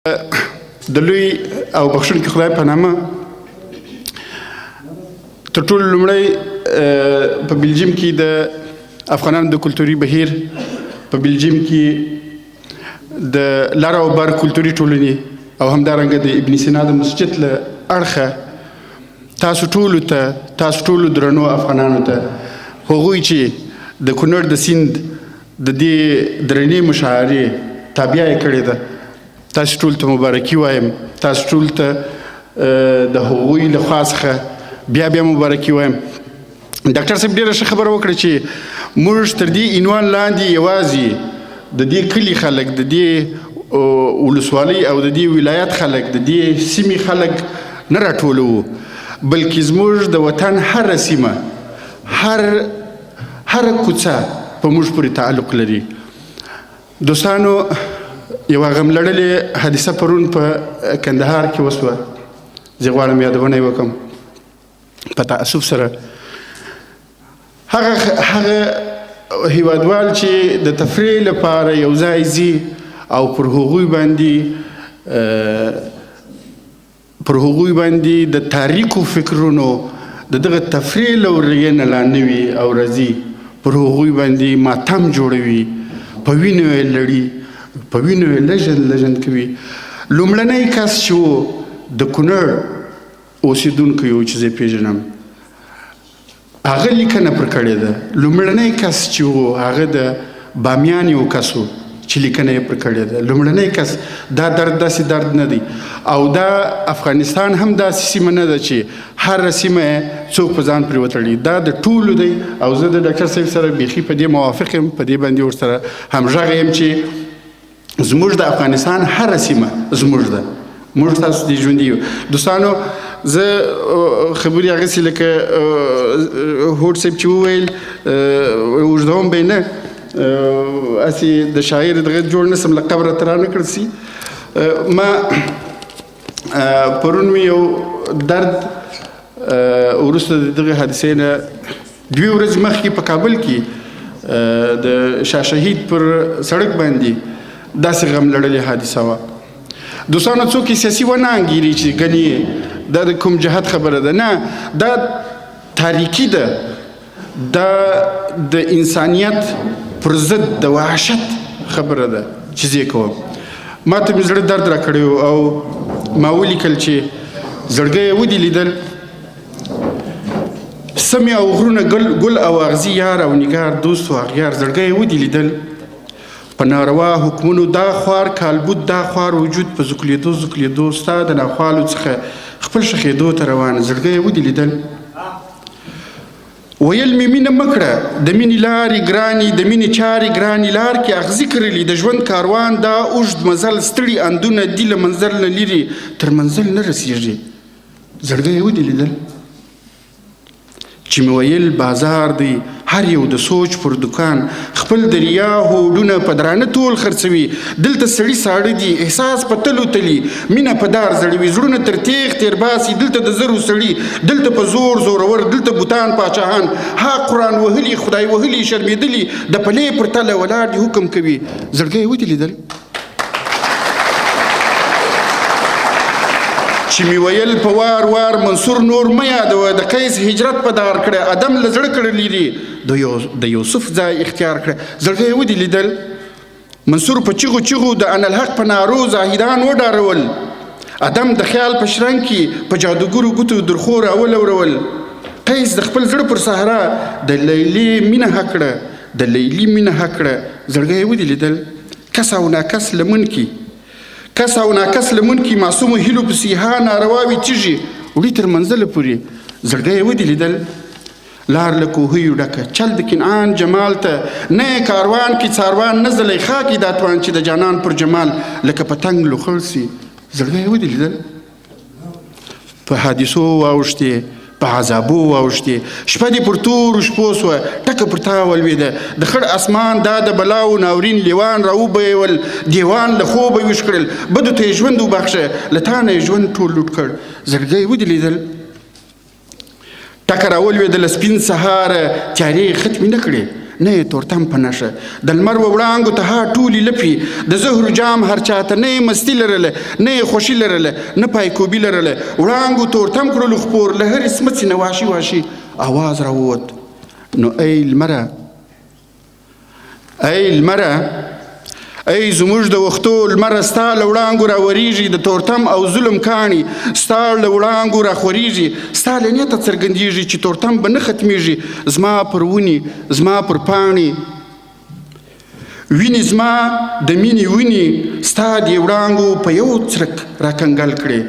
د لوی او بخښونکي خدای په نامه تر ټولو لومړی په بلجیم کې د افغانانو د کلتوري بهیر په بلجیم کې د لر او بر کلتوري ټولنې او همدارنګه د ابن سینا د مسجد له اړخه تاسو ټولو درنو افغانانو ته هغوی چې د کونړ د سیند د دې درنې مشاعرې تابعه یې کړې ده تاسو ټول ته مبارکي وایم تاسو ټول ته د هغوی له خوا څخه بیا مبارکي وایم ډاکټر صاحب ډېره ښه خبره وکړه چې موږ تر دې عنوان لاندې یوازې د دې کلي خلک د دې ولسوالۍ او د دې ولایت خلک د دې سیمې خلک نه راټولوو بلکې زموږ د وطن هره سیمه هره کوڅه په موږ پورې تعلق لري دوستانو یوه غم لړلې حادثه پرون په کندهار کې وسوه زه غواړم یادونه یې وکړم په تعصب سره هغه هیوادوال چې د تفریح لپاره یو ځای ځي او پر هغوی باندې د تاریکو فکرونو د دغه تفریح له ورغې نه لا نه وي او راځي پر هغوی باندې ماتم جوړوي په وینو یې لړي په وینو یې لژند کوي لومړنی کس چې و د کونړ اوسېدونکی و چې زه پیژنم هغه لیکنه پر کړې ده لومړنی کس چې و هغه د بامیان یو کس و چې لیکنه یې پر کړې ده لومړنی کس دا درد داسې درد نه دی او دا افغانستان هم داسې سیمه نه ده چې هره سیمه یې څوک په ځان پرې وتړي دا د ټولو دی او زه د ډاکټر صاحب سره بیخي په دې موافق یم په دې باندې ورسره همغږی یم چې زموږ د افغانستان هره سیمه زموږ ده موږ تاسو دې ژوندي یو دوستانو زه خبرې هغسې لکه هوډ صاحب چې وویل اوږدوم به یې نه هسې د شاعر دغه جوړ نه سم له قبره ته رانه کړل سي ما پرون مې یو درد وروسته د دغې حادثې نه 2 ورځې مخکې په کابل کې د شاه شهید پر سړک باندې داسې غم لړلې حادثه وه دوستانو څوک یې سیاسي ونه انګیري چې ګنې دا د کوم جهت خبره ده نه دا تاریکي ده دا د انسانیت پر ضد د وحشت خبره ده چې زه یې کوم ما ته مې زړه درد راکړی او ما ولیکل چې زړګی یې ودې لیدل سمې او غرونه ګل او اغزي یار او نګار دوست و اغیار زړګی یې ودې لیدل په ناروا حکمونو دا خوار کالبود دا خوار وجود په زکلیدو ستا د ناخوالو څخه خپل شخېدو ته روان زړګی یې ودې لیدل ویل مې مینه مه کړه د مینې لارې ګرانې د مینې چارې ګرانې لار کې اغزي کرلي د ژوند کاروان دا اوږد مزل ستړي اندونه دي له منزل نه لرې تر منزل نه رسېږي زړګی یې ودې لیدل چې مې ویل بازار دی هر یو د سوچ پر دکان خپل د ریا هوډونه په درانه تول خرڅوي دلته سړي ساړه دي احساس په تلو تلي مینه په دار زړوي زړونه تر تیغ تیر باسي دلته د زرو سړي دلته په زورور دلته بوتان پاچاهان ها قرآن وهلي خدای وهلي شرمېدلي د پلې پر تله ولاړ دي حکم کوي زړګی یې ودې لیدل چې مې ویل په وار منصور نور مه یادوه د قیس هجرت په دار کړه ادم له زړه کړلی دي د یوسف ځای اختیار کړه زړګی یې ودې لیدل منصور په چیغو د انالحق په نارو زاهدان وډارول ادم د خیال په شرنګ کې په جادوګرو ګوتو درخو راولورول قیس د خپل زړه پر صحرا د لیلي مینه هکړه زړګی یې ودې لیدل کس او ناکس لمن کې معصومو هیلو پسې ها نارواوي تیږي وړي تر منزله پورې زړګی یې ودې لیدل لار له کوهیو ډکه چل د کنعان جمال ته نه کاروان کې څاروان نه زلیخا کې دا توان چې د جانان پر جمال لکه پتنګ لوخړ سي زړګی یې ودې لیدل په حادثو واوښتې په عذابو واوښتې شپه دې پر تورو شپو سوه ټکه پر تا ولوېده د خړ اسمان دا د بلاو ناورین لیوان راوبیول دیوان له خوبه ویښ کړل بدو ته یې ژوند وبخښه له تا نه یې ژوند ټول لوټ کړ زړګی یې ودې لیدل ټکه راولوېده له سپین سهاره تیارې ختمې نه کړې نه یې تورتم په نشه د لمر و وړانګو ته ها ټولې لپې د زهرو جام هر چاته نه یې مستي لرله نه یې خوښي لرله نه پایکوبي لرله وړانګو تورتم کړلو خپور له هرې سمڅې نه واشي واشي آواز راووت نو ای لمره ای لمره ای زموږ د وختو لمره ستا له وړانګو راورېږي د تورتم او ظلم کاڼي ستا له وړانګو راخورېږي ستا له نیته څرګندېږي چې تورتم به نه ختمېږي زما پر ونې زما پر پاڼې وینې زما د مینې وینې ستا د وړانګو په یو څرک راکنګل کړې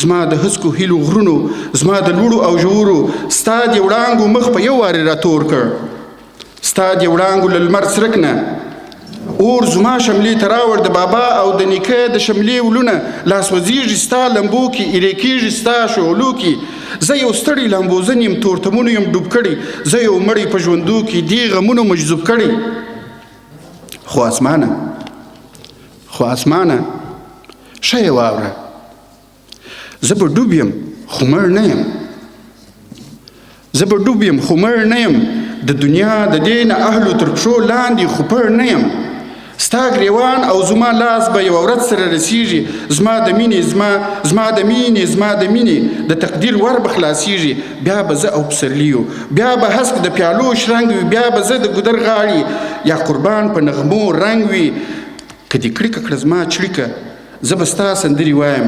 زما د هسکو هیلو غرونو زما د لوړو او ژورو ستا د وړانګو مخ په یو وارې راتور کړ ستا د وړانګو له لمر څرک نه اور زما شملې ته راوړ د بابا او د نیکه د شملې ولونه لاس وځېږي ستا لمبو کې ایرې کېږي ستا شعلو کې زه یو ستړی لامبوزن یم تورتمونو یم ډوب کړی زه یو مړی په ژوندو کې دې غمونو مجذوب کړی خو اسمانه ښه یې واوره زه به ډوب یم خو مړ نه یم زه به ډوب یم خو مړ نه یم د دنیا د دې نه اهلو تر پښو لاندې خو پړ نه یم ستا ګریوان او زما لاس به یوه ورځ سره رسیږي زما د مینې د تقدیر ور به خلاصیږي بیا به زه او پسرلیو بیا به هسک د پیالو شرنګ وي بیا به زه د ګودر غاړي یا قربان په نغمو رنګ وي که دې کړیکه کړه زما چړیکه زه به ستا سندرې وایم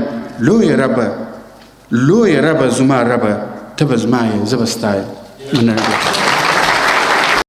لویه ربه زما ربه ته به زما یې زه به ستا یم مننه